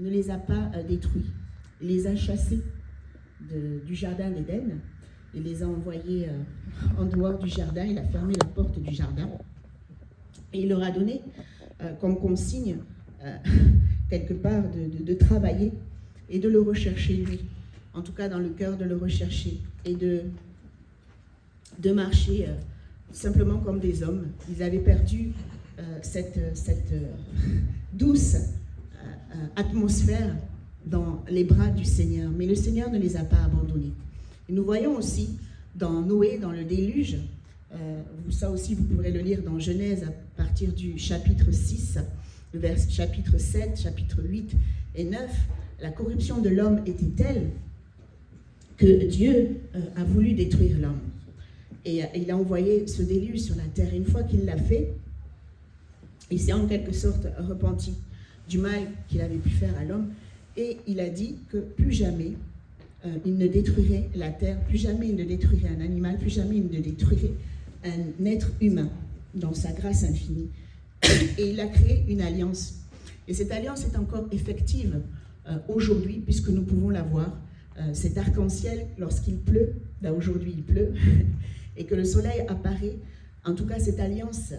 ne les a pas détruits. Il les a chassés du jardin d'Éden. Il les a envoyés en dehors du jardin. Il a fermé la porte du jardin. Et il leur a donné comme consigne, quelque part, de travailler et de le rechercher lui. En tout cas, dans le cœur, de le rechercher et de marcher simplement comme des hommes. Ils avaient perdu cette douce atmosphère dans les bras du Seigneur. Mais le Seigneur ne les a pas abandonnés. Et nous voyons aussi dans Noé, dans le déluge, ça aussi vous pourrez le lire dans Genèse à partir du chapitre 6, le chapitre 7, chapitre 8 et 9, la corruption de l'homme était telle que Dieu a voulu détruire l'homme. Et il a envoyé ce déluge sur la terre. Et une fois qu'il l'a fait, il s'est en quelque sorte repenti du mal qu'il avait pu faire à l'homme. Et il a dit que plus jamais il ne détruirait la terre, plus jamais il ne détruirait un animal, plus jamais il ne détruirait un être humain dans sa grâce infinie. Et il a créé une alliance. Et cette alliance est encore effective aujourd'hui, puisque nous pouvons la voir. Cet arc-en-ciel, lorsqu'il pleut, là aujourd'hui il pleut, et que le soleil apparaît, en tout cas cette alliance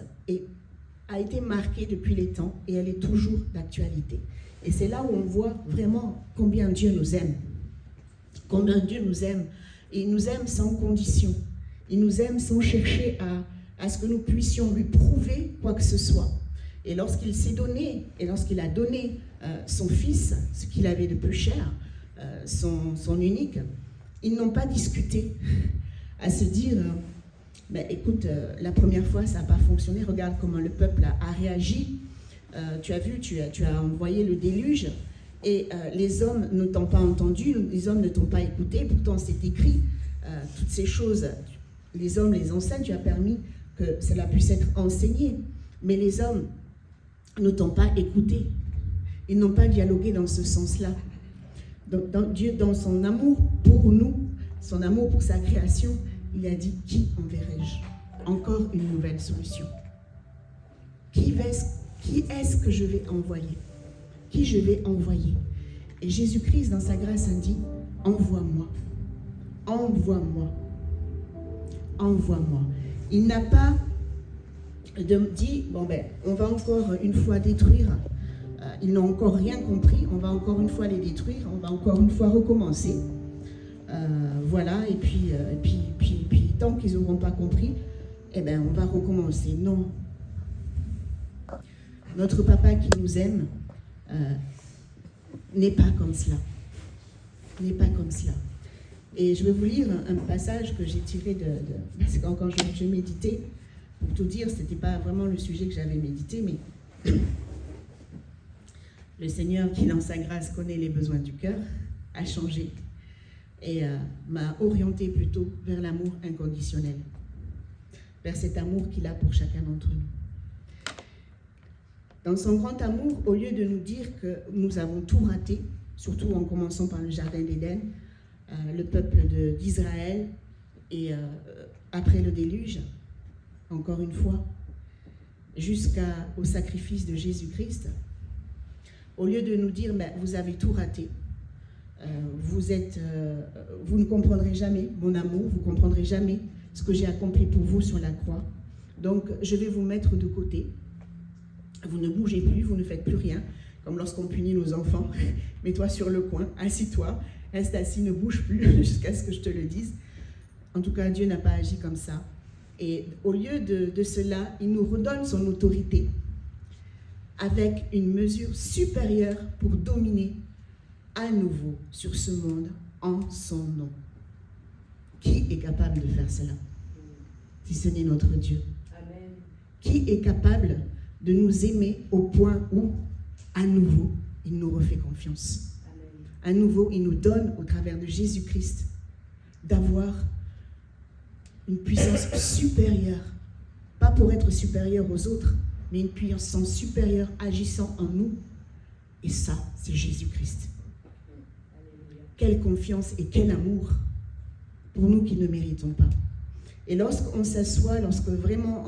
a été marquée depuis les temps et elle est toujours d'actualité. Et c'est là où on voit vraiment combien Dieu nous aime. Combien Dieu nous aime. Et il nous aime sans condition. Il nous aime sans chercher à ce que nous puissions lui prouver quoi que ce soit. Et lorsqu'il s'est donné, et lorsqu'il a donné son fils, ce qu'il avait de plus cher, son unique, ils n'ont pas discuté à se dire ben, écoute, la première fois ça n'a pas fonctionné, regarde comment le peuple a réagi, tu as vu, tu as envoyé le déluge et les hommes ne t'ont pas entendu, les hommes ne t'ont pas écouté, pourtant c'est écrit, toutes ces choses, les hommes les enseignent, tu as permis que cela puisse être enseigné, mais les hommes ne t'ont pas écouté, ils n'ont pas dialogué dans ce sens-là. Donc, Dieu, dans son amour pour nous, son amour pour sa création, il a dit, qui enverrai-je? Encore une nouvelle solution. Qui est-ce que je vais envoyer? Qui je vais envoyer? Et Jésus-Christ, dans sa grâce, a dit, envoie-moi. Envoie-moi. Envoie-moi. Il n'a pas dit, bon ben, on va encore une fois détruire. Ils n'ont encore rien compris, on va encore une fois les détruire, on va encore une fois recommencer. Voilà, et puis tant qu'ils n'auront pas compris, eh ben, on va recommencer. Non. Notre papa qui nous aime n'est pas comme cela. N'est pas comme cela. Et je vais vous lire un passage que j'ai tiré parce que quand je méditais, pour tout dire, ce n'était pas vraiment le sujet que j'avais médité, mais le Seigneur, qui dans sa grâce connaît les besoins du cœur, a changé et m'a orienté plutôt vers l'amour inconditionnel, vers cet amour qu'il a pour chacun d'entre nous. Dans son grand amour, au lieu de nous dire que nous avons tout raté, surtout en commençant par le jardin d'Éden, le peuple d'Israël, et après le déluge, encore une fois, jusqu'au sacrifice de Jésus-Christ, au lieu de nous dire, ben, vous avez tout raté, vous ne comprendrez jamais mon amour, vous ne comprendrez jamais ce que j'ai accompli pour vous sur la croix, donc je vais vous mettre de côté, vous ne bougez plus, vous ne faites plus rien, comme lorsqu'on punit nos enfants, mets-toi sur le coin, assis-toi, reste assis, ne bouge plus jusqu'à ce que je te le dise. En tout cas, Dieu n'a pas agi comme ça. Et au lieu de cela, il nous redonne son autorité avec une mesure supérieure pour dominer à nouveau sur ce monde en son nom. Qui est capable de faire cela? Si ce n'est notre Dieu. Amen. Qui est capable de nous aimer au point où, à nouveau, il nous refait confiance? Amen. À nouveau, il nous donne, au travers de Jésus-Christ, d'avoir une puissance supérieure, pas pour être supérieur aux autres, mais une puissance supérieure agissant en nous. Et ça, c'est Jésus-Christ. Quelle confiance et quel amour pour nous qui ne méritons pas. Et lorsqu'on s'assoit, lorsque vraiment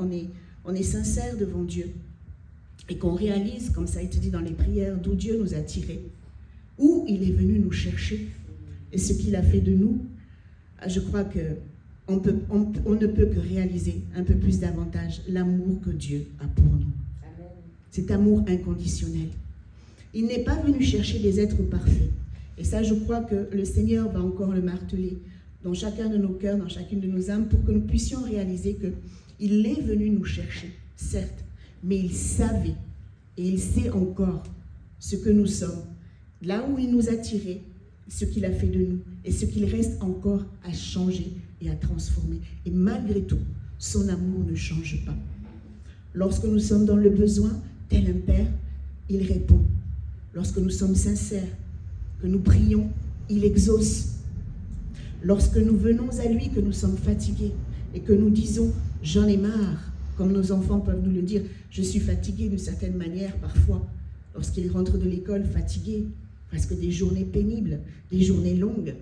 on est sincère devant Dieu, et qu'on réalise, comme ça a été dit dans les prières, d'où Dieu nous a tirés, où il est venu nous chercher et ce qu'il a fait de nous, je crois qu'on ne peut que réaliser un peu plus davantage l'amour que Dieu a pour nous. Amen. Cet amour inconditionnel. Il n'est pas venu chercher des êtres parfaits. Et ça, je crois que le Seigneur va encore le marteler dans chacun de nos cœurs, dans chacune de nos âmes, pour que nous puissions réaliser qu'il est venu nous chercher, certes, mais il savait et il sait encore ce que nous sommes, là où il nous a tirés, ce qu'il a fait de nous et ce qu'il reste encore à changer et à transformer. Et malgré tout, son amour ne change pas. Lorsque nous sommes dans le besoin, tel un père, il répond. Lorsque nous sommes sincères, que nous prions, il exauce. Lorsque nous venons à lui, que nous sommes fatigués et que nous disons « j'en ai marre », comme nos enfants peuvent nous le dire, « je suis fatigué d'une certaine manière parfois », lorsqu'ils rentrent de l'école fatigués, parce que des journées pénibles, des journées longues,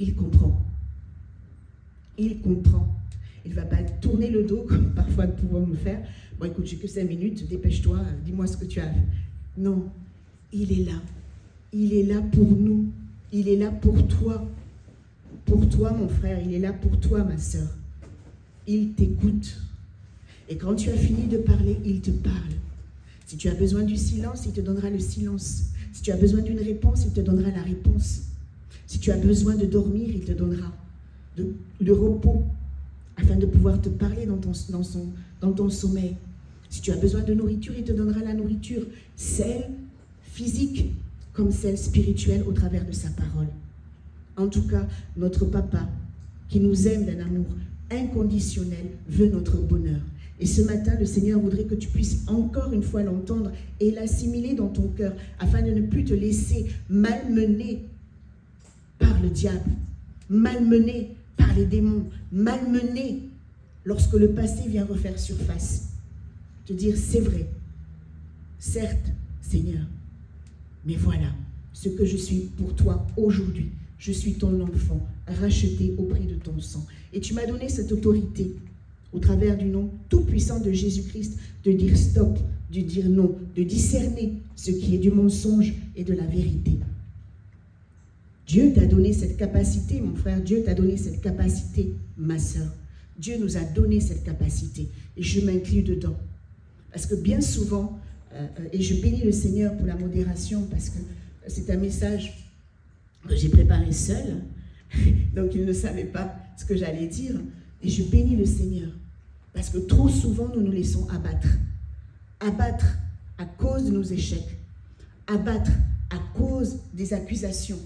il comprend. Il comprend. Il ne va pas tourner le dos, comme parfois nous pouvons le faire. « Bon, écoute, j'ai que 5 minutes, dépêche-toi, dis-moi ce que tu as fait. » Non, il est là. Il est là pour nous. Il est là pour toi. Pour toi, mon frère. Il est là pour toi, ma sœur. Il t'écoute. Et quand tu as fini de parler, il te parle. Si tu as besoin du silence, il te donnera le silence. Si tu as besoin d'une réponse, il te donnera la réponse. Si tu as besoin de dormir, il te donnera de repos afin de pouvoir te parler dans ton sommeil. Si tu as besoin de nourriture, il te donnera la nourriture, celle physique comme celle spirituelle au travers de sa parole. En tout cas, notre papa, qui nous aime d'un amour inconditionnel, veut notre bonheur. Et ce matin, le Seigneur voudrait que tu puisses encore une fois l'entendre et l'assimiler dans ton cœur, afin de ne plus te laisser malmener par le diable, malmener par les démons, malmener lorsque le passé vient refaire surface. Te dire, c'est vrai, certes, Seigneur, mais voilà ce que je suis pour toi aujourd'hui. Je suis ton enfant, racheté au prix de ton sang. Et tu m'as donné cette autorité, au travers du nom tout-puissant de Jésus-Christ, de dire stop, de dire non, de discerner ce qui est du mensonge et de la vérité. Dieu t'a donné cette capacité, mon frère, Dieu t'a donné cette capacité, ma sœur. Dieu nous a donné cette capacité et je m'inclus dedans. Parce que bien souvent, et je bénis le Seigneur pour la modération, parce que c'est un message que j'ai préparé seul, donc il ne savait pas ce que j'allais dire, et je bénis le Seigneur, parce que trop souvent nous nous laissons abattre. Abattre à cause de nos échecs, abattre à cause des accusations,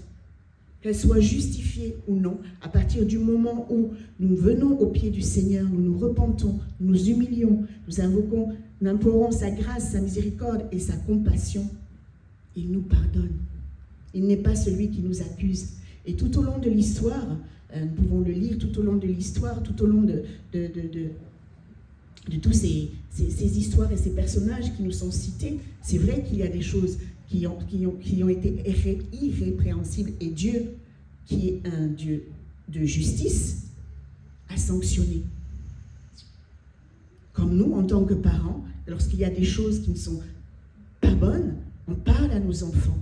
qu'elles soient justifiées ou non, à partir du moment où nous venons au pied du Seigneur, nous nous repentons, nous nous humilions, nous invoquons, nous implorons sa grâce, sa miséricorde et sa compassion, il nous pardonne. Il n'est pas celui qui nous accuse. Et tout au long de l'histoire, nous pouvons le lire tout au long de l'histoire, tout au long de tous ces histoires et ces personnages qui nous sont cités, c'est vrai qu'il y a des choses qui ont été irrépréhensibles. Et Dieu, qui est un Dieu de justice, a sanctionné. Comme nous, en tant que parents, lorsqu'il y a des choses qui ne sont pas bonnes, on parle à nos enfants.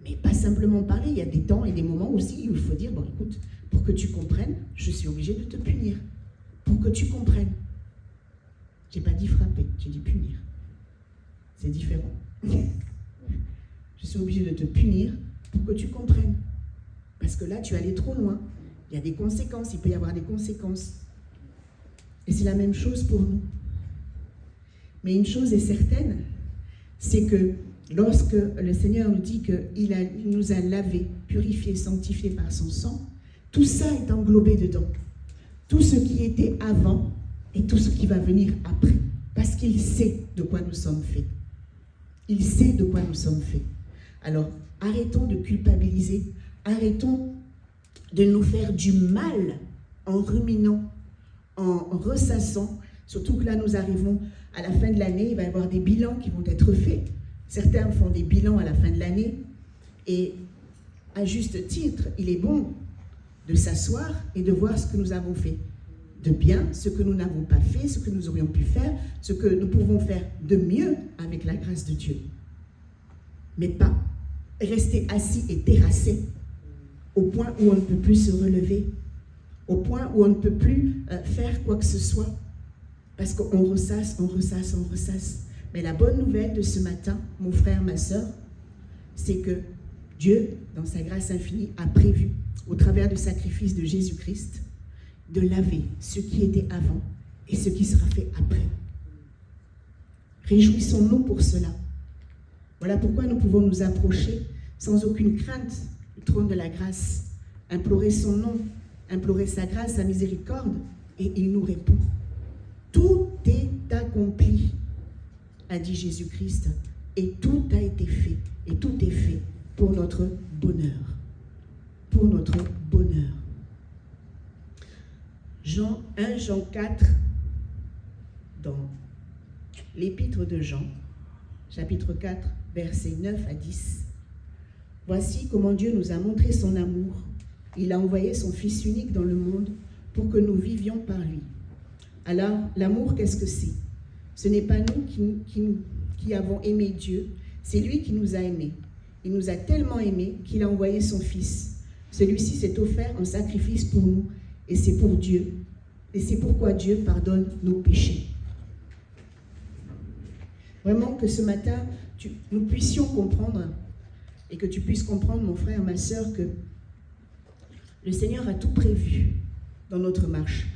Mais pas simplement parler, il y a des temps et des moments aussi où il faut dire, bon écoute, pour que tu comprennes, je suis obligé de te punir. Pour que tu comprennes. Je n'ai pas dit frapper, j'ai dit punir. C'est différent. Je suis obligé de te punir pour que tu comprennes. Parce que là, tu es allé trop loin. Il y a des conséquences, il peut y avoir des conséquences. Et c'est la même chose pour nous. Mais une chose est certaine, c'est que lorsque le Seigneur nous dit qu'il nous a lavés, purifiés, sanctifiés par son sang, tout ça est englobé dedans. Tout ce qui était avant et tout ce qui va venir après. Parce qu'il sait de quoi nous sommes faits. Il sait de quoi nous sommes faits. Alors, arrêtons de culpabiliser, arrêtons de nous faire du mal en ruminant, en ressassant. Surtout que là, nous arrivons à la fin de l'année, il va y avoir des bilans qui vont être faits. Certains font des bilans à la fin de l'année et à juste titre, il est bon de s'asseoir et de voir ce que nous avons fait de bien, ce que nous n'avons pas fait, ce que nous aurions pu faire, ce que nous pouvons faire de mieux avec la grâce de Dieu. mais pas rester assis et terrassé au point où on ne peut plus se relever, au point où on ne peut plus faire quoi que ce soit, parce qu'on ressasse, on ressasse, on ressasse. Mais la bonne nouvelle de ce matin, mon frère, ma soeur, c'est que Dieu, dans sa grâce infinie, a prévu, au travers du sacrifice de Jésus-Christ, de laver ce qui était avant et ce qui sera fait après. Réjouissons-nous pour cela. Voilà pourquoi nous pouvons nous approcher sans aucune crainte du trône de la grâce, implorer son nom, implorer sa grâce, sa miséricorde, et il nous répond. Tout est accompli, a dit Jésus-Christ, et tout a été fait, et tout est fait pour notre bonheur. Pour notre bonheur. 1 Jean 4, dans l'épître de Jean, chapitre 4, versets 9 à 10. Voici comment Dieu nous a montré son amour. Il a envoyé son Fils unique dans le monde pour que nous vivions par lui. Alors, l'amour, qu'est-ce que c'est? Ce n'est pas nous qui avons aimé Dieu, c'est lui qui nous a aimés. Il nous a tellement aimés qu'il a envoyé son Fils. Celui-ci s'est offert en sacrifice pour nous, et c'est pour Dieu. Et c'est pourquoi Dieu pardonne nos péchés. Vraiment que ce matin, nous puissions comprendre, et que tu puisses comprendre, mon frère, ma soeur, que le Seigneur a tout prévu dans notre marche.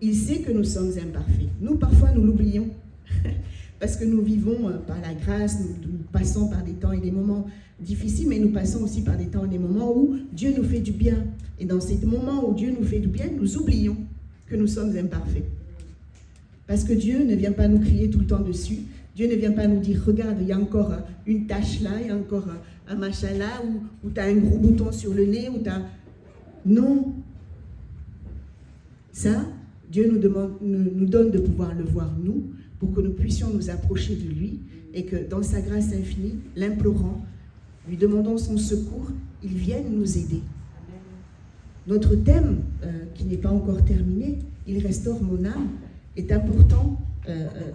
Il sait que nous sommes imparfaits. Nous, parfois, nous l'oublions. Parce que nous vivons par la grâce, nous passons par des temps et des moments difficiles, mais nous passons aussi par des temps et des moments où Dieu nous fait du bien. Et dans ces moments où Dieu nous fait du bien, nous oublions que nous sommes imparfaits. Parce que Dieu ne vient pas nous crier tout le temps dessus. Dieu ne vient pas nous dire, regarde, il y a encore une tache là, il y a encore un machin là, ou tu as un gros bouton sur le nez, ou tu as... Non. Ça, Dieu nous donne de pouvoir le voir, nous, pour que nous puissions nous approcher de lui, et que dans sa grâce infinie, l'implorant, lui demandant son secours, il vienne nous aider. Notre thème, qui n'est pas encore terminé, il restaure mon âme, est important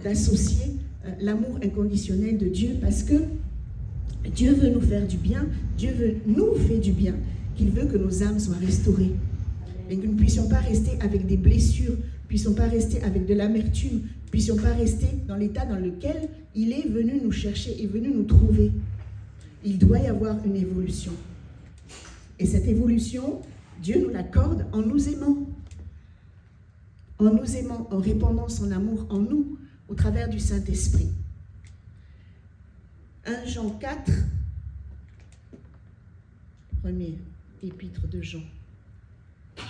d'associer l'amour inconditionnel de Dieu, parce que Dieu veut nous faire du bien, Dieu veut nous faire du bien, qu'il veut que nos âmes soient restaurées. Et que nous ne puissions pas rester avec des blessures, ne puissions pas rester avec de l'amertume, ne puissions pas rester dans l'état dans lequel il est venu nous chercher, est venu nous trouver. Il doit y avoir une évolution. Et cette évolution, Dieu nous l'accorde en nous aimant. En nous aimant, en répandant son amour en nous, au travers du Saint-Esprit. 1 Jean 4, premier épître de Jean,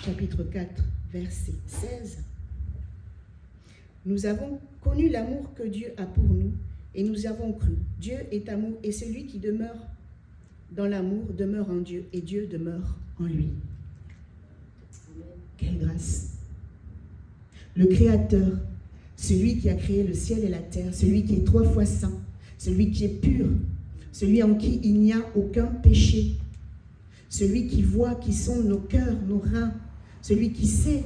chapitre 4, verset 16. Nous avons connu l'amour que Dieu a pour nous, et nous avons cru. Dieu est amour, et celui qui demeure dans l'amour demeure en Dieu, et Dieu demeure en lui. Quelle grâce! Le Créateur, celui qui a créé le ciel et la terre, celui qui est 3 fois saint, celui qui est pur, celui en qui il n'y a aucun péché, celui qui voit qui sont nos cœurs, nos reins, celui qui sait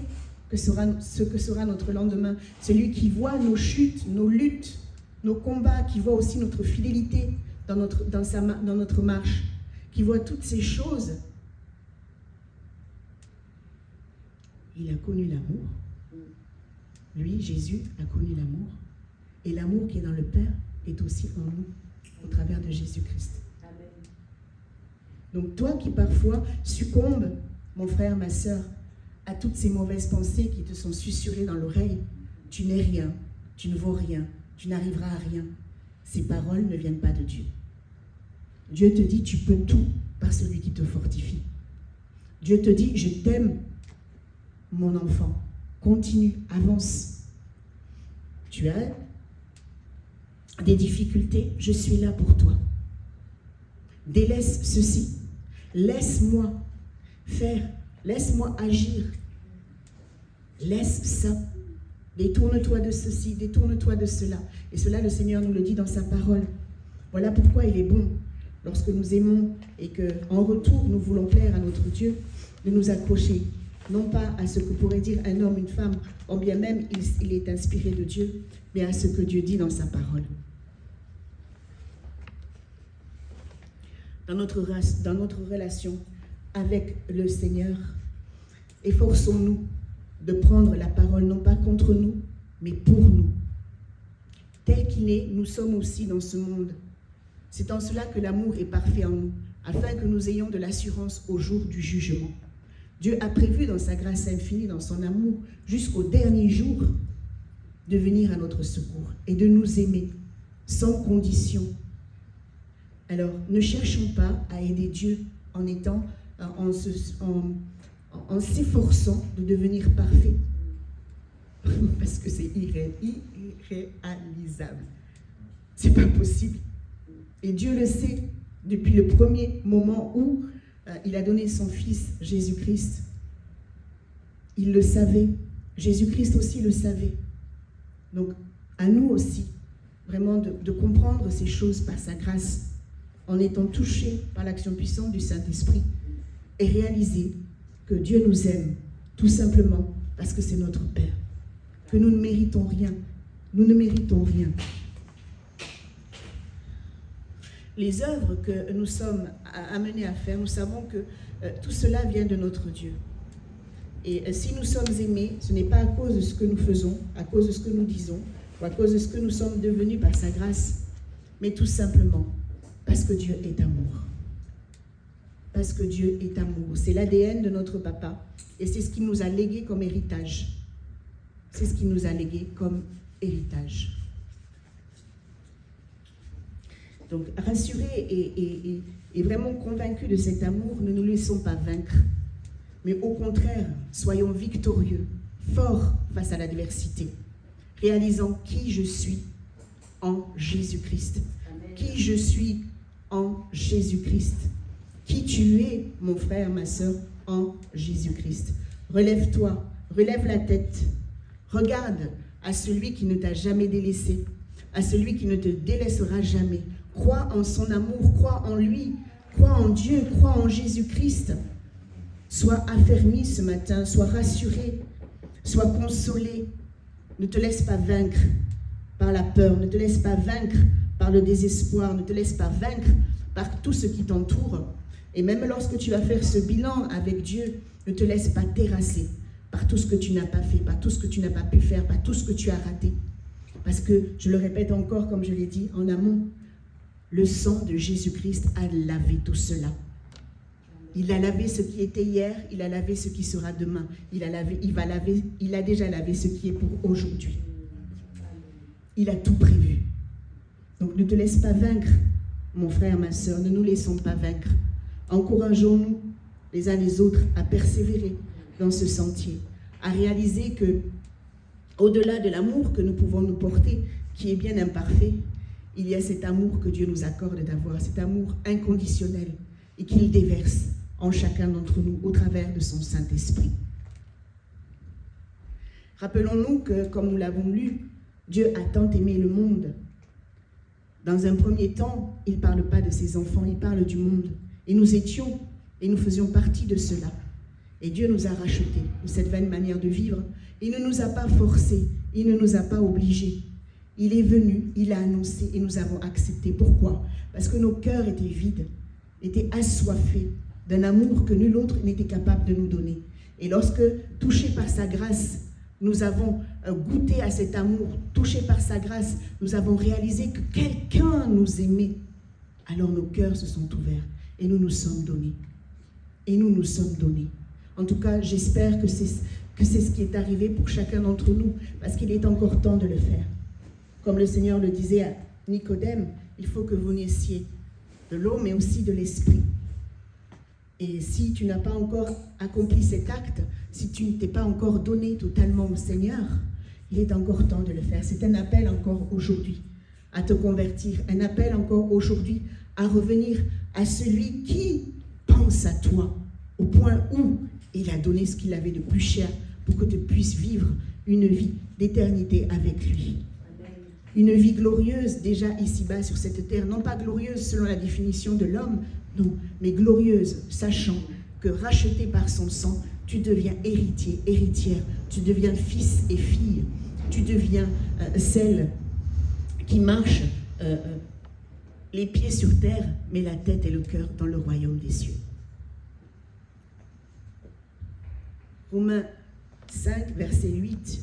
ce que sera notre lendemain, celui qui voit nos chutes, nos luttes, nos combats, qui voit aussi notre fidélité dans notre marche, qui voit toutes ces choses. Il a connu l'amour. Lui, Jésus, a connu l'amour. Et l'amour qui est dans le Père est aussi en nous, au travers de Jésus-Christ. Donc toi qui parfois succombes, mon frère, ma soeur, à toutes ces mauvaises pensées qui te sont susurrées dans l'oreille, tu n'es rien, tu ne vaux rien, tu n'arriveras à rien. Ces paroles ne viennent pas de Dieu. Dieu te dit, tu peux tout par celui qui te fortifie. Dieu te dit, je t'aime, mon enfant. Continue, avance. Tu as des difficultés, je suis là pour toi. Délaisse ceci. Laisse-moi faire. Laisse-moi agir. Laisse ça. Détourne-toi de ceci, détourne-toi de cela. Et cela, le Seigneur nous le dit dans sa parole. Voilà pourquoi il est bon, lorsque nous aimons et qu'en retour, nous voulons plaire à notre Dieu, de nous accrocher, non pas à ce que pourrait dire un homme, une femme, ou bien même il est inspiré de Dieu, mais à ce que Dieu dit dans sa parole. dans notre relation avec le Seigneur. Efforçons-nous de prendre la parole, non pas contre nous, mais pour nous. Tel qu'il est, nous sommes aussi dans ce monde. C'est en cela que l'amour est parfait en nous, afin que nous ayons de l'assurance au jour du jugement. Dieu a prévu dans sa grâce infinie, dans son amour, jusqu'au dernier jour, de venir à notre secours et de nous aimer sans condition. Alors, ne cherchons pas à aider Dieu en s'efforçant de devenir parfait. Parce que c'est irréalisable. C'est pas possible. Et Dieu le sait depuis le premier moment où il a donné son Fils, Jésus-Christ. Il le savait. Jésus-Christ aussi le savait. Donc, à nous aussi, vraiment de comprendre ces choses par sa grâce, en étant touchés par l'action puissante du Saint-Esprit, et réaliser que Dieu nous aime, tout simplement parce que c'est notre Père, que nous ne méritons rien. Nous ne méritons rien. Les œuvres que nous sommes amenés à faire, nous savons que tout cela vient de notre Dieu. Et si nous sommes aimés, ce n'est pas à cause de ce que nous faisons, à cause de ce que nous disons, ou à cause de ce que nous sommes devenus par sa grâce, mais tout simplement parce que Dieu est amour. Parce que Dieu est amour. C'est l'ADN de notre papa, et c'est ce qu'il nous a légué comme héritage. C'est ce qu'il nous a légué comme héritage. Donc, rassurés et vraiment convaincus de cet amour, ne nous laissons pas vaincre. Mais au contraire, soyons victorieux, forts face à l'adversité, réalisant qui je suis en Jésus-Christ. Qui je suis en Jésus-Christ. Qui tu es, mon frère, ma sœur, en Jésus-Christ. Relève-toi, relève la tête. Regarde à celui qui ne t'a jamais délaissé, à celui qui ne te délaissera jamais. Crois en son amour, crois en lui, crois en Dieu, crois en Jésus-Christ. Sois affermi ce matin, sois rassuré, sois consolé. Ne te laisse pas vaincre par la peur, ne te laisse pas vaincre par le désespoir, ne te laisse pas vaincre par tout ce qui t'entoure. Et même lorsque tu vas faire ce bilan avec Dieu, ne te laisse pas terrasser par tout ce que tu n'as pas fait, par tout ce que tu n'as pas pu faire, par tout ce que tu as raté. Parce que, je le répète encore, comme je l'ai dit en amont, le sang de Jésus-Christ a lavé tout cela. Il a lavé ce qui était hier, il a lavé ce qui sera demain. Il a déjà lavé ce qui est pour aujourd'hui. Il a tout prévu. Donc ne te laisse pas vaincre, mon frère, ma sœur, ne nous laissons pas vaincre. Encourageons-nous les uns les autres à persévérer dans ce sentier, à réaliser que, au-delà de l'amour que nous pouvons nous porter, qui est bien imparfait, il y a cet amour que Dieu nous accorde d'avoir, cet amour inconditionnel, et qu'il déverse en chacun d'entre nous au travers de son Saint-Esprit. Rappelons-nous que, comme nous l'avons lu, Dieu a tant aimé le monde. Dans un premier temps, il ne parle pas de ses enfants, il parle du monde. Et nous étions, et nous faisions partie de cela. Et Dieu nous a rachetés de cette vaine manière de vivre. Il ne nous a pas forcés, il ne nous a pas obligés. Il est venu, il a annoncé et nous avons accepté. Pourquoi? Parce que nos cœurs étaient vides, étaient assoiffés d'un amour que nul autre n'était capable de nous donner. Et lorsque, touchés par sa grâce, nous avons goûté à cet amour, touchés par sa grâce, nous avons réalisé que quelqu'un nous aimait, alors nos cœurs se sont ouverts et nous nous sommes donnés. Et nous nous sommes donnés. En tout cas, j'espère que c'est ce qui est arrivé pour chacun d'entre nous, parce qu'il est encore temps de le faire. Comme le Seigneur le disait à Nicodème, il faut que vous naissiez de l'eau, mais aussi de l'esprit. Et si tu n'as pas encore accompli cet acte, si tu ne t'es pas encore donné totalement au Seigneur, il est encore temps de le faire. C'est un appel encore aujourd'hui à te convertir, un appel encore aujourd'hui à revenir à celui qui pense à toi, au point où il a donné ce qu'il avait de plus cher pour que tu puisses vivre une vie d'éternité avec lui. Une vie glorieuse déjà ici-bas sur cette terre, non pas glorieuse selon la définition de l'homme, non, mais glorieuse, sachant que racheté par son sang, tu deviens héritier, héritière, tu deviens fils et fille, tu deviens celle qui marche les pieds sur terre, mais la tête et le cœur dans le royaume des cieux. Romains 5, verset 8.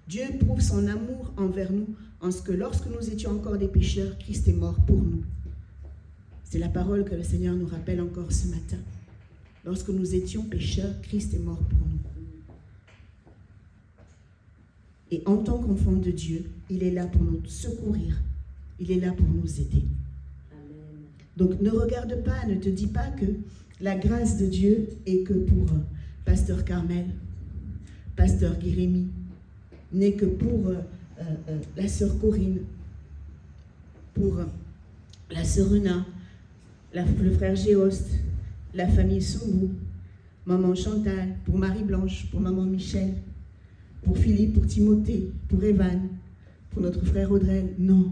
Dieu prouve son amour envers nous en ce que lorsque nous étions encore des pécheurs, Christ est mort pour nous. C'est la parole que le Seigneur nous rappelle encore ce matin. Lorsque nous étions pécheurs, Christ est mort pour nous. Et en tant qu'enfant de Dieu, il est là pour nous secourir. Il est là pour nous aider. Amen. Donc ne regarde pas, ne te dis pas que la grâce de Dieu est que pour Pasteur Carmel, Pasteur Guérémy, n'est que pour la sœur Corinne, pour la sœur Rena, le frère Géost, la famille Soumou, maman Chantal, pour Marie-Blanche, pour maman Michel, pour Philippe, pour Timothée, pour Evan, pour notre frère Audrey. Non.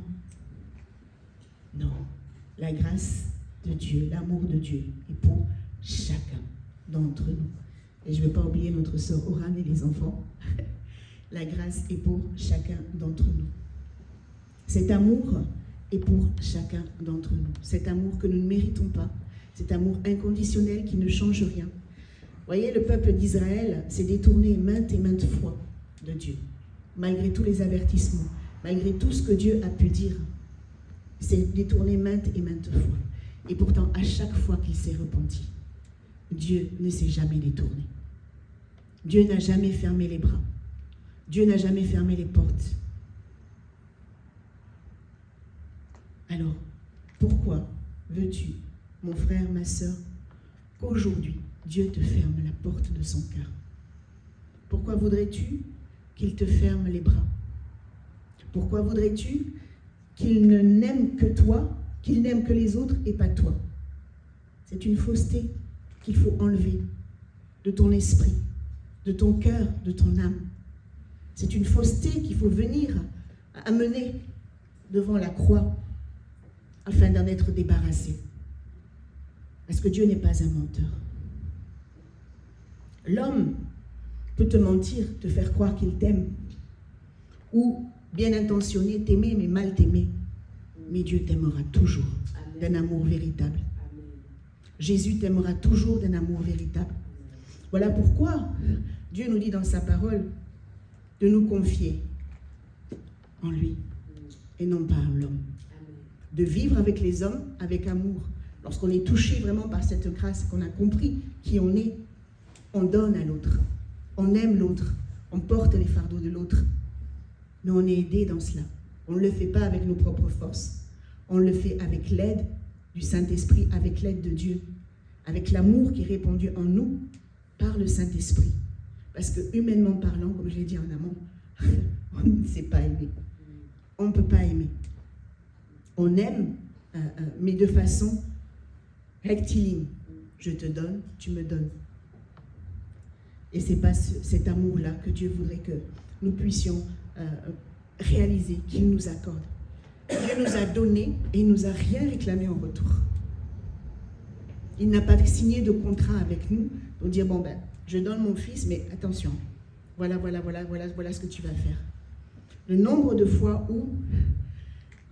Non. La grâce de Dieu, l'amour de Dieu est pour chacun d'entre nous. Et je ne vais pas oublier notre sœur Oran et les enfants. La grâce est pour chacun d'entre nous. Cet amour est pour chacun d'entre nous. Cet amour que nous ne méritons pas. Cet amour inconditionnel qui ne change rien. Vous voyez, le peuple d'Israël s'est détourné maintes et maintes fois de Dieu. Malgré tous les avertissements, malgré tout ce que Dieu a pu dire, il s'est détourné maintes et maintes fois. Et pourtant, à chaque fois qu'il s'est repenti, Dieu ne s'est jamais détourné. Dieu n'a jamais fermé les bras. Dieu n'a jamais fermé les portes. Alors, pourquoi veux-tu, mon frère, ma sœur, qu'aujourd'hui, Dieu te ferme la porte de son cœur? Pourquoi voudrais-tu qu'il te ferme les bras? Pourquoi voudrais-tu qu'il ne n'aime que toi, qu'il n'aime que les autres et pas toi? C'est une fausseté qu'il faut enlever de ton esprit, de ton cœur, de ton âme. C'est une fausseté qu'il faut venir amener devant la croix afin d'en être débarrassé. Parce que Dieu n'est pas un menteur. L'homme peut te mentir, te faire croire qu'il t'aime, ou bien intentionné t'aimer mais mal t'aimer. Mais Dieu t'aimera toujours d'un amour véritable. Amen. Jésus t'aimera toujours d'un amour véritable. Voilà pourquoi Dieu nous dit dans sa parole de nous confier en lui et non pas en l'homme. De vivre avec les hommes avec amour. Lorsqu'on est touché vraiment par cette grâce, qu'on a compris qui on est, on donne à l'autre. On aime l'autre. On porte les fardeaux de l'autre. Mais on est aidé dans cela. On ne le fait pas avec nos propres forces. On le fait avec l'aide du Saint-Esprit, avec l'aide de Dieu, avec l'amour qui est répandu en nous par le Saint-Esprit. Parce que humainement parlant, comme je l'ai dit en amont, on ne sait pas aimer. On ne peut pas aimer. On aime, mais de façon rectiligne. Je te donne, tu me donnes. Et ce n'est pas cet amour-là que Dieu voudrait que nous puissions réaliser, qu'il nous accorde. Dieu nous a donné et il ne nous a rien réclamé en retour. Il n'a pas signé de contrat avec nous pour dire, bon ben, je donne mon fils, mais attention, voilà ce que tu vas faire. Le nombre de fois où,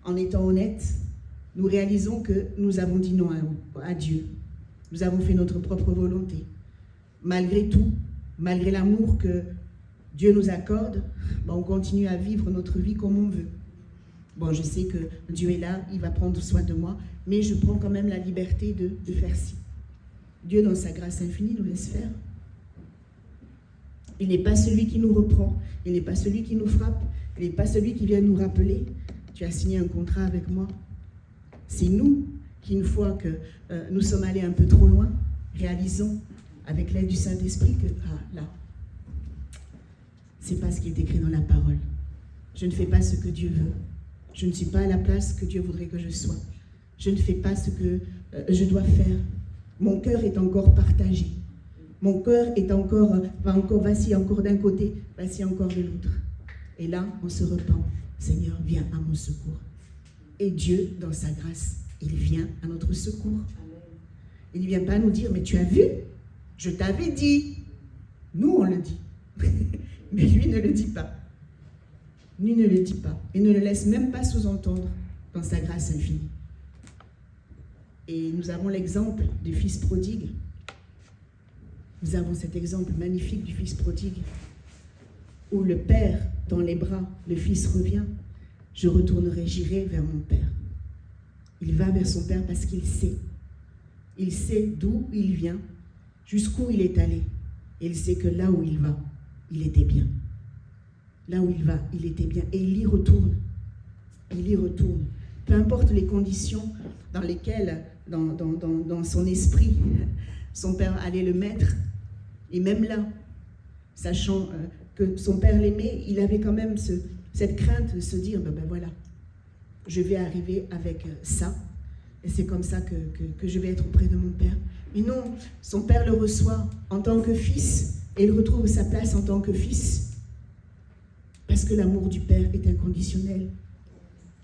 en étant honnête, nous réalisons que nous avons dit non à Dieu. Nous avons fait notre propre volonté. Malgré tout, malgré l'amour que Dieu nous accorde, ben on continue à vivre notre vie comme on veut. Bon, je sais que Dieu est là, il va prendre soin de moi, mais je prends quand même la liberté de faire ci. Dieu, dans sa grâce infinie, nous laisse faire. Il n'est pas celui qui nous reprend, il n'est pas celui qui nous frappe, il n'est pas celui qui vient nous rappeler. Tu as signé un contrat avec moi. C'est nous qui, une fois que nous sommes allés un peu trop loin, réalisons avec l'aide du Saint-Esprit que, là, c'est pas ce qui est écrit dans la parole. Je ne fais pas ce que Dieu veut. Je ne suis pas à la place que Dieu voudrait que je sois. Je ne fais pas ce que je dois faire. Mon cœur est encore partagé. Mon cœur est vacille encore d'un côté, vacille encore de l'autre. Et là, on se repent. Seigneur, viens à mon secours. Et Dieu, dans sa grâce, il vient à notre secours. Il ne vient pas nous dire, mais tu as vu, je t'avais dit. Nous, on le dit. Mais lui ne le dit pas. Lui ne le dit pas. Et ne le laisse même pas sous-entendre dans sa grâce infinie. Et nous avons l'exemple du fils prodigue. Nous avons cet exemple magnifique du fils prodigue, où le père dans les bras, le fils revient. Je retournerai, j'irai vers mon père. Il va vers son père parce qu'il sait. Il sait d'où il vient, jusqu'où il est allé. Et il sait que là où il va, il était bien. Là où il va, il était bien. Et il y retourne. Il y retourne. Peu importe les conditions dans lesquelles, dans son esprit, son père allait le mettre. Et même là, sachant que son père l'aimait, il avait quand même cette crainte de se dire, ben voilà, je vais arriver avec ça, et c'est comme ça que je vais être auprès de mon père. Mais non, son père le reçoit en tant que fils, et il retrouve sa place en tant que fils, parce que l'amour du père est inconditionnel.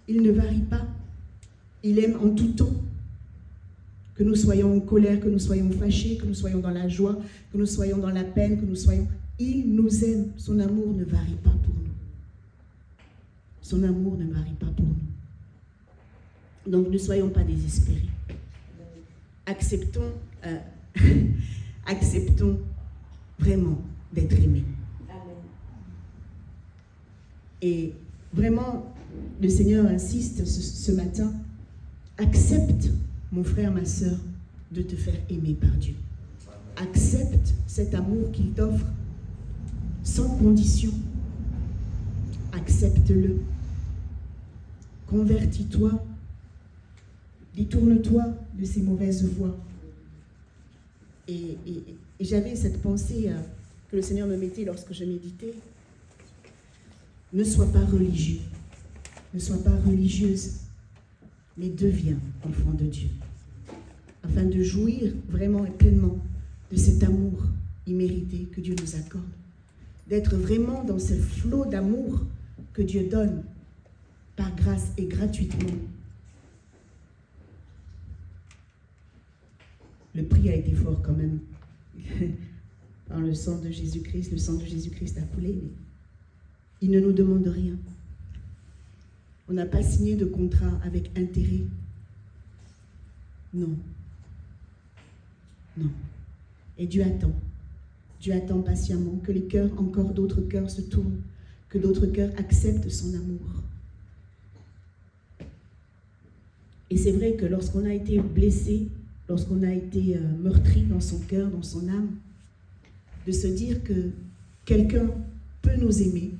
Il ne varie pas, il aime en tout temps. Que nous soyons en colère, que nous soyons fâchés, que nous soyons dans la joie, que nous soyons dans la peine, que nous soyons... Il nous aime, son amour ne varie pas pour nous. Son amour ne varie pas pour nous. Donc ne soyons pas désespérés. Acceptons, acceptons vraiment d'être aimés. Amen. Et vraiment, le Seigneur insiste ce matin, accepte, mon frère, ma sœur, de te faire aimer par Dieu. Accepte cet amour qu'il t'offre sans condition. Accepte-le. Convertis-toi. Détourne-toi de ces mauvaises voies. Et j'avais cette pensée que le Seigneur me mettait lorsque je méditais. Ne sois pas religieux. Ne sois pas religieuse. Mais deviens enfant de Dieu, afin de jouir vraiment et pleinement de cet amour immérité que Dieu nous accorde, d'être vraiment dans ce flot d'amour que Dieu donne par grâce et gratuitement. Le prix a été fort quand même, par le sang de Jésus-Christ. Le sang de Jésus-Christ a coulé, mais il ne nous demande rien. On n'a pas signé de contrat avec intérêt. Non. Non. Et Dieu attend. Dieu attend patiemment que les cœurs, encore d'autres cœurs se tournent, que d'autres cœurs acceptent son amour. Et c'est vrai que lorsqu'on a été blessé, lorsqu'on a été meurtri dans son cœur, dans son âme, de se dire que quelqu'un peut nous aimer,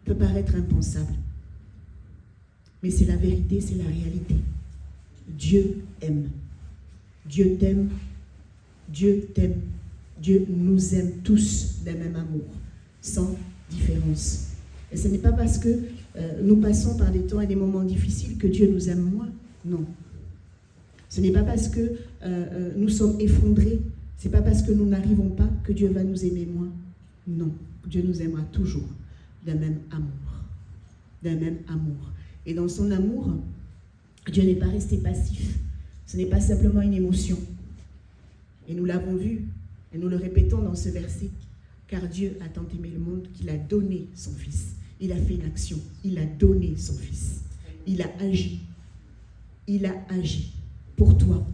peut paraître impensable. Mais c'est la vérité, c'est la réalité. Dieu aime. Dieu t'aime. Dieu t'aime. Dieu nous aime tous d'un même amour, sans différence. Et ce n'est pas parce que nous passons par des temps et des moments difficiles que Dieu nous aime moins. Non. Ce n'est pas parce que nous sommes effondrés, ce n'est pas parce que nous n'arrivons pas que Dieu va nous aimer moins. Non. Dieu nous aimera toujours d'un même amour. D'un même amour. Et dans son amour, Dieu n'est pas resté passif. Ce n'est pas simplement une émotion. Et nous l'avons vu, et nous le répétons dans ce verset, car Dieu a tant aimé le monde qu'il a donné son Fils. Il a fait une action. Il a donné son Fils. Il a agi. Il a agi pour toi.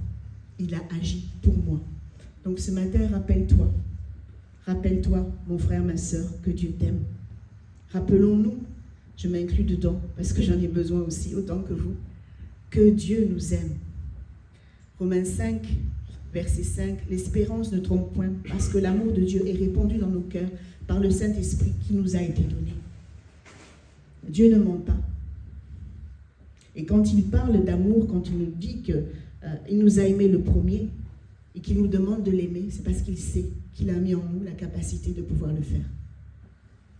Il a agi pour moi. Donc ce matin, rappelle-toi. Rappelle-toi, mon frère, ma sœur, que Dieu t'aime. Rappelons-nous, je m'inclus dedans, parce que j'en ai besoin aussi, autant que vous, que Dieu nous aime. Romains 5, verset 5, l'espérance ne trompe point, parce que l'amour de Dieu est répandu dans nos cœurs par le Saint-Esprit qui nous a été donné. Dieu ne ment pas. Et quand il parle d'amour, quand il nous dit qu'il nous a aimés le premier, et qu'il nous demande de l'aimer, c'est parce qu'il sait qu'il a mis en nous la capacité de pouvoir le faire.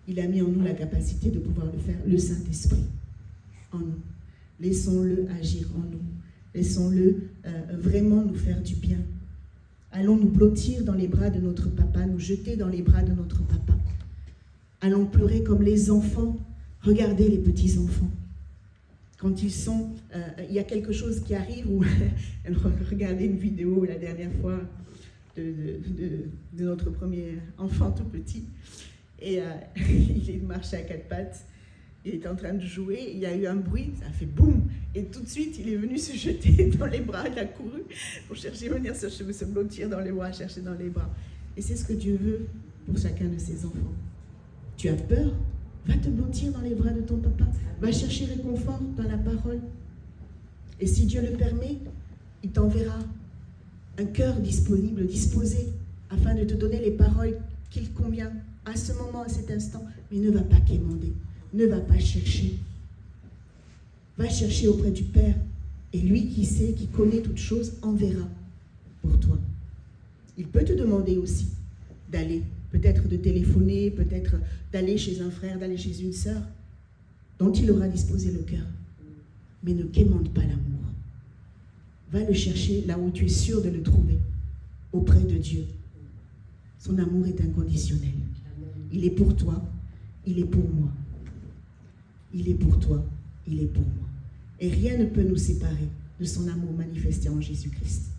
Il a mis en nous la capacité de pouvoir le faire, le Saint-Esprit, en nous. Laissons-le agir en nous. Laissons-le vraiment nous faire du bien. Allons nous blottir dans les bras de notre papa, nous jeter dans les bras de notre papa. Allons pleurer comme les enfants. Regardez les petits-enfants. Quand ils sont... il y a quelque chose qui arrive, ou regardez une vidéo la dernière fois de notre premier enfant tout petit, et il marchait à quatre pattes, il était en train de jouer, il y a eu un bruit, ça a fait boum, et tout de suite il est venu se jeter dans les bras, il a couru pour chercher, venir se blottir dans les bras, chercher dans les bras. Et c'est ce que Dieu veut pour chacun de ses enfants. Tu as peur? Va te blottir dans les bras de ton papa, va chercher réconfort dans la parole. Et si Dieu le permet, il t'enverra un cœur disponible, disposé, afin de te donner les paroles qu'il convient à ce moment, à cet instant. Mais ne va pas quémander, ne va pas chercher. Va chercher auprès du Père. Et lui qui sait, qui connaît toutes choses, enverra pour toi. Il peut te demander aussi d'aller, peut-être de téléphoner, peut-être d'aller chez un frère, d'aller chez une sœur, dont il aura disposé le cœur. Mais ne quémande pas l'amour. Va le chercher là où tu es sûr de le trouver, auprès de Dieu. Son amour est inconditionnel. Il est pour toi, il est pour moi. Il est pour toi, il est pour moi. Et rien ne peut nous séparer de son amour manifesté en Jésus-Christ.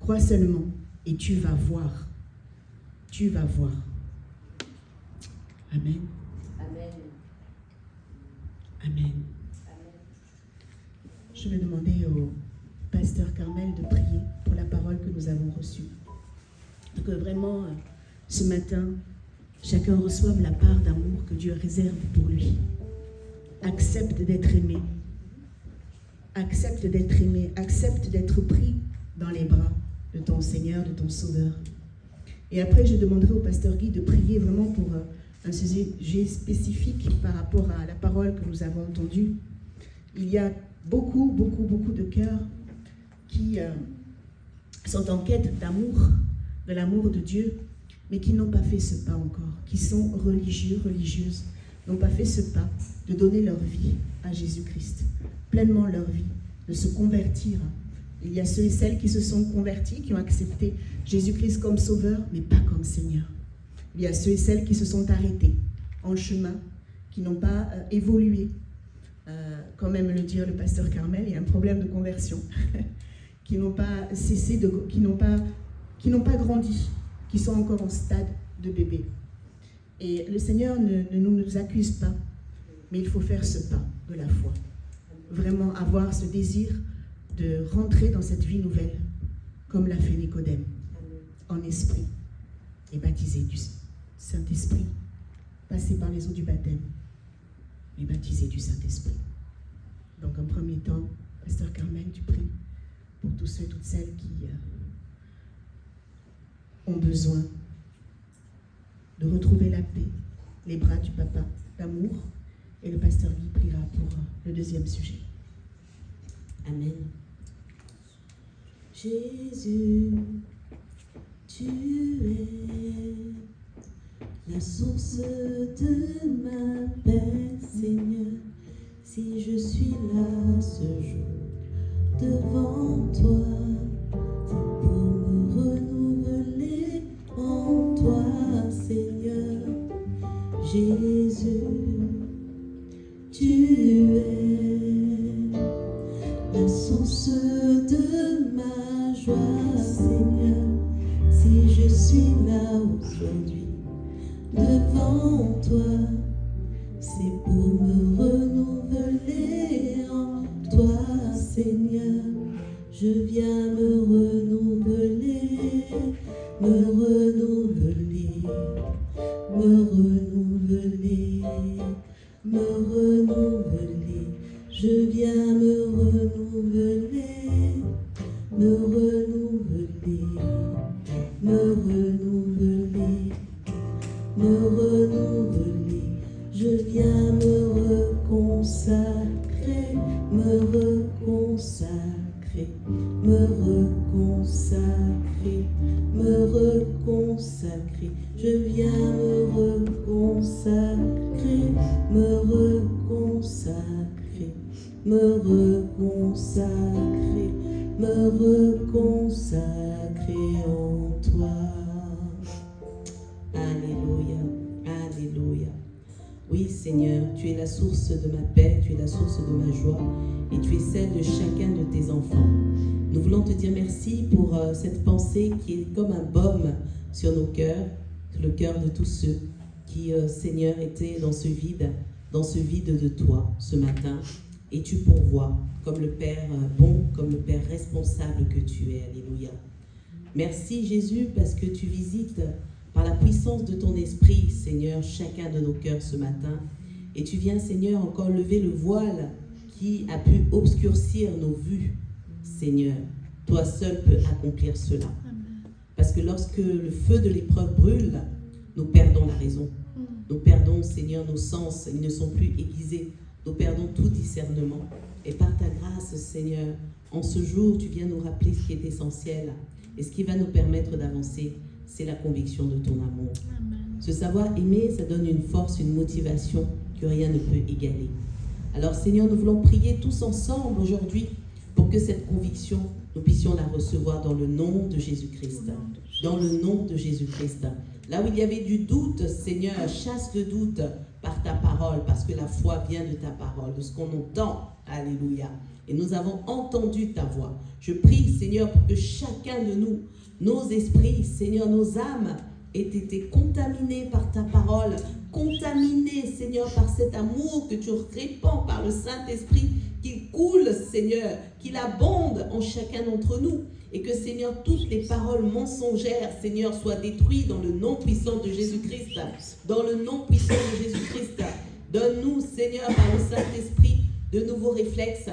Crois seulement et tu vas voir. Tu vas voir. Amen. Amen. Amen. Je vais demander au pasteur Carmel de prier pour la parole que nous avons reçue. Que vraiment, ce matin, chacun reçoive la part d'amour que Dieu réserve pour lui. Accepte d'être aimé. Accepte d'être aimé. Accepte d'être pris dans les bras de ton Seigneur, de ton Sauveur. Et après, je demanderai au pasteur Guy de prier vraiment pour un sujet spécifique par rapport à la parole que nous avons entendue. Il y a beaucoup de cœurs qui sont en quête d'amour, de l'amour de Dieu, mais qui n'ont pas fait ce pas encore, qui sont religieux, religieuses, n'ont pas fait ce pas de donner leur vie à Jésus-Christ, pleinement leur vie, de se convertir. Il y a ceux et celles qui se sont convertis, qui ont accepté Jésus-Christ comme sauveur, mais pas comme Seigneur. Il y a ceux et celles qui se sont arrêtés en chemin, qui n'ont pas évolué. Comme aime le dire le pasteur Carmel, il y a un problème de conversion, qui n'ont pas cessé qui n'ont pas grandi, qui sont encore en stade de bébé. Et le Seigneur ne nous accuse pas, mais il faut faire ce pas de la foi. Vraiment avoir ce désir de rentrer dans cette vie nouvelle, comme l'a fait Nicodème, en esprit, et baptisé du Saint-Esprit, passer par les eaux du baptême, et baptisé du Saint-Esprit. Donc en premier temps, pasteur Carmel, tu pries pour tous ceux et toutes celles qui ont besoin de retrouver la paix, les bras du Papa d'amour, et le pasteur Guy priera pour le deuxième sujet. Amen. Jésus, tu es la source de ma paix, Seigneur. Si je suis là ce jour devant toi, c'est pour me renouveler en toi, Seigneur. Jésus, tu es la source de ma joie, Seigneur. Si je suis là aujourd'hui devant toi, c'est pour me renouveler en toi, Seigneur. Je viens me renouveler, me renouveler, me renouveler, me renouveler. Je viens me renouveler, me renouveler, me renouveler, me renouveler. Je viens me reconsacrer, me reconsacrer, me reconsacrer, me reconsacrer. Je viens me reconsacrer, me reconsacrer, me reconsacrer, me reconsacrer en toi. Alléluia, alléluia. Oui, Seigneur, tu es la source de ma paix, tu es la source de ma joie et tu es celle de chacun de tes enfants. Nous voulons te dire merci pour cette pensée qui est comme un baume sur nos cœurs, sur le cœur de tous ceux qui, Seigneur, étaient dans ce vide dans ce vide de toi ce matin et tu pourvois comme le Père bon, comme le Père responsable que tu es. Alléluia. Merci Jésus parce que tu visites par la puissance de ton esprit, Seigneur, chacun de nos cœurs ce matin. Et tu viens, Seigneur, encore lever le voile qui a pu obscurcir nos vues. Seigneur, toi seul peux accomplir cela. Parce que lorsque le feu de l'épreuve brûle, nous perdons la raison. Nous perdons, Seigneur, nos sens. Ils ne sont plus aiguisés. Nous perdons tout discernement. Et par ta grâce, Seigneur, en ce jour, tu viens nous rappeler ce qui est essentiel. Et ce qui va nous permettre d'avancer, c'est la conviction de ton amour. Amen. Ce savoir aimer, ça donne une force, une motivation que rien ne peut égaler. Alors, Seigneur, nous voulons prier tous ensemble aujourd'hui pour que cette conviction, nous puissions la recevoir dans le nom de Jésus-Christ. Dans le nom de Jésus-Christ. Là où il y avait du doute, Seigneur, chasse le doute par ta parole, parce que la foi vient de ta parole, de ce qu'on entend. Alléluia. Et nous avons entendu ta voix. Je prie, Seigneur, pour que chacun de nous, nos esprits, Seigneur, nos âmes, aient été contaminés par ta parole, contaminés, Seigneur, par cet amour que tu répands par le Saint-Esprit, qu'il coule, Seigneur, qu'il abonde en chacun d'entre nous. Et que, Seigneur, toutes les paroles mensongères, Seigneur, soient détruites dans le nom puissant de Jésus-Christ. Dans le nom puissant de Jésus-Christ. Donne-nous, Seigneur, par le Saint-Esprit, de nouveaux réflexes,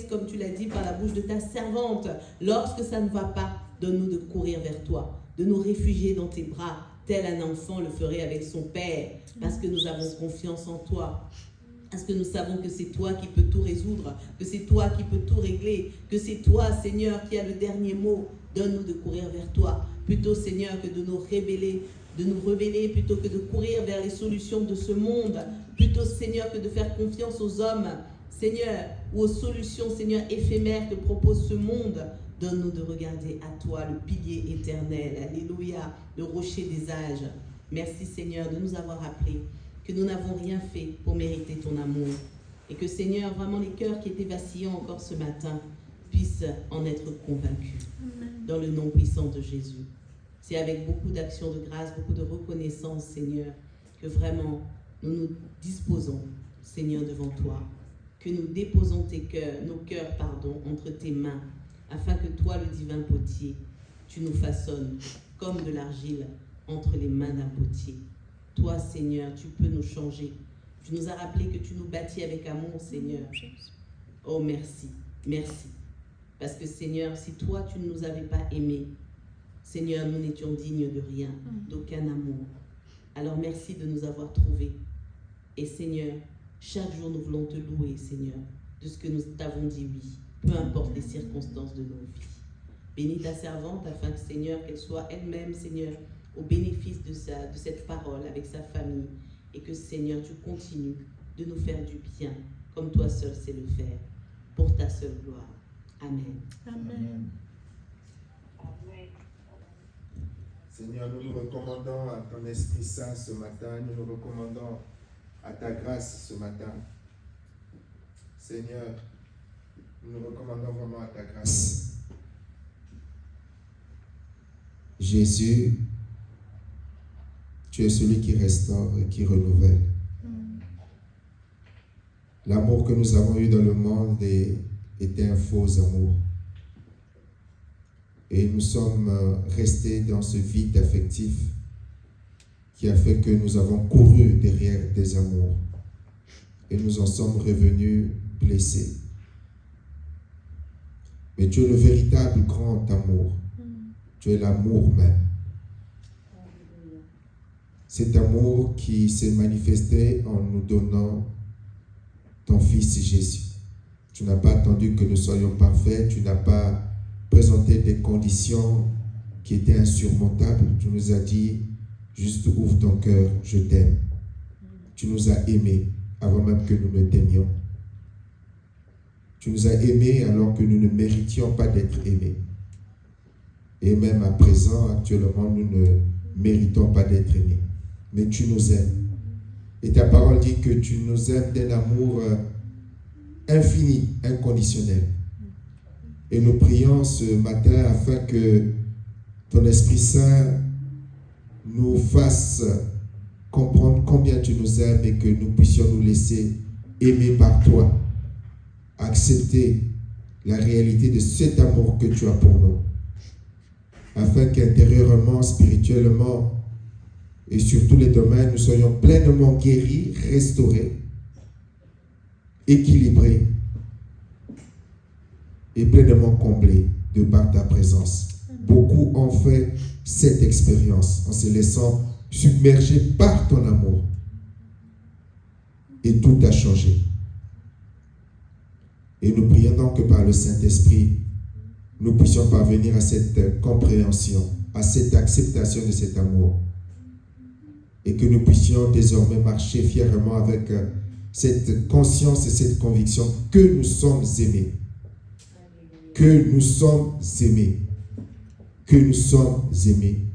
comme tu l'as dit par la bouche de ta servante. Lorsque ça ne va pas, donne-nous de courir vers toi, de nous réfugier dans tes bras, tel un enfant le ferait avec son père, parce que nous avons confiance en toi. Parce que nous savons que c'est toi qui peux tout résoudre, que c'est toi qui peux tout régler, que c'est toi, Seigneur, qui a le dernier mot. Donne-nous de courir vers toi, plutôt, Seigneur, que de nous révéler, plutôt que de courir vers les solutions de ce monde, plutôt, Seigneur, que de faire confiance aux hommes, Seigneur, ou aux solutions, Seigneur, éphémères que propose ce monde. Donne-nous de regarder à toi, le pilier éternel, alléluia, le rocher des âges. Merci, Seigneur, de nous avoir appelés que nous n'avons rien fait pour mériter ton amour. Et que, Seigneur, vraiment les cœurs qui étaient vacillants encore ce matin puissent en être convaincus. Amen. Dans le nom puissant de Jésus. C'est avec beaucoup d'actions de grâce, beaucoup de reconnaissance, Seigneur, que vraiment nous nous disposons, Seigneur, devant toi. Que nous déposons nos cœurs, entre tes mains, afin que toi, le divin potier, tu nous façonnes comme de l'argile entre les mains d'un potier. Toi, Seigneur, tu peux nous changer. Tu nous as rappelé que tu nous bâtis avec amour, Seigneur. Oh, merci, merci. Parce que, Seigneur, si toi, tu ne nous avais pas aimés, Seigneur, nous n'étions dignes de rien, d'aucun amour. Alors, merci de nous avoir trouvés. Et, Seigneur, chaque jour, nous voulons te louer, Seigneur, de ce que nous t'avons dit oui, peu importe les circonstances de nos vies. Bénis ta servante afin que, Seigneur, qu'elle soit elle-même, Seigneur, au bénéfice de cette parole avec sa famille, et que, Seigneur, tu continues de nous faire du bien, comme toi seul sais le faire, pour ta seule gloire. Amen. Amen. Seigneur, nous nous recommandons à ton Esprit Saint ce matin, nous nous recommandons à ta grâce ce matin. Seigneur, nous nous recommandons vraiment à ta grâce. Jésus, tu es celui qui restaure et qui renouvelle. L'amour que nous avons eu dans le monde était un faux amour. Et nous sommes restés dans ce vide affectif qui a fait que nous avons couru derrière des amours. Et nous en sommes revenus blessés. Mais tu es le véritable grand amour. Tu es l'amour même. Cet amour qui s'est manifesté en nous donnant ton Fils Jésus. Tu n'as pas attendu que nous soyons parfaits, tu n'as pas présenté des conditions qui étaient insurmontables. Tu nous as dit, juste ouvre ton cœur, je t'aime. Tu nous as aimés avant même que nous ne t'aimions. Tu nous as aimés alors que nous ne méritions pas d'être aimés. Et même à présent, actuellement, nous ne méritons pas d'être aimés. Mais tu nous aimes. Et ta parole dit que tu nous aimes d'un amour infini, inconditionnel. Et nous prions ce matin afin que ton Esprit Saint nous fasse comprendre combien tu nous aimes et que nous puissions nous laisser aimer par toi, accepter la réalité de cet amour que tu as pour nous, afin qu'intérieurement, spirituellement et sur tous les domaines, nous soyons pleinement guéris, restaurés, équilibrés et pleinement comblés de par ta présence. Beaucoup ont fait cette expérience en se laissant submerger par ton amour. Et tout a changé. Et nous prions donc que par le Saint-Esprit, nous puissions parvenir à cette compréhension, à cette acceptation de cet amour. Et que nous puissions désormais marcher fièrement avec cette conscience et cette conviction que nous sommes aimés. Que nous sommes aimés. Que nous sommes aimés.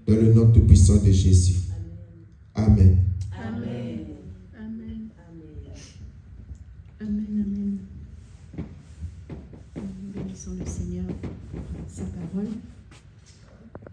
Dans le nom tout puissant de Jésus. Amen. Amen. Amen. Amen. Amen. Nous bénissons le Seigneur pour sa parole.